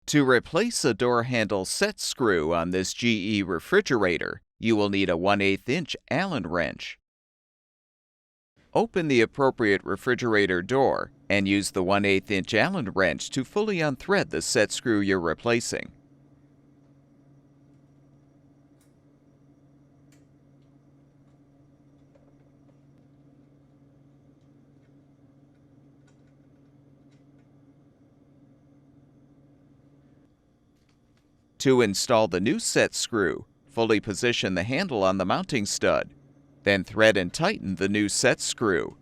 To replace a door handle set screw on this GE refrigerator, you will need a 1/8 inch Allen wrench. Open the appropriate refrigerator door and use the 1/8 inch Allen wrench to fully unthread the set screw you're replacing. To install the new set screw, fully position the handle on the mounting stud. Then thread and tighten the new set screw.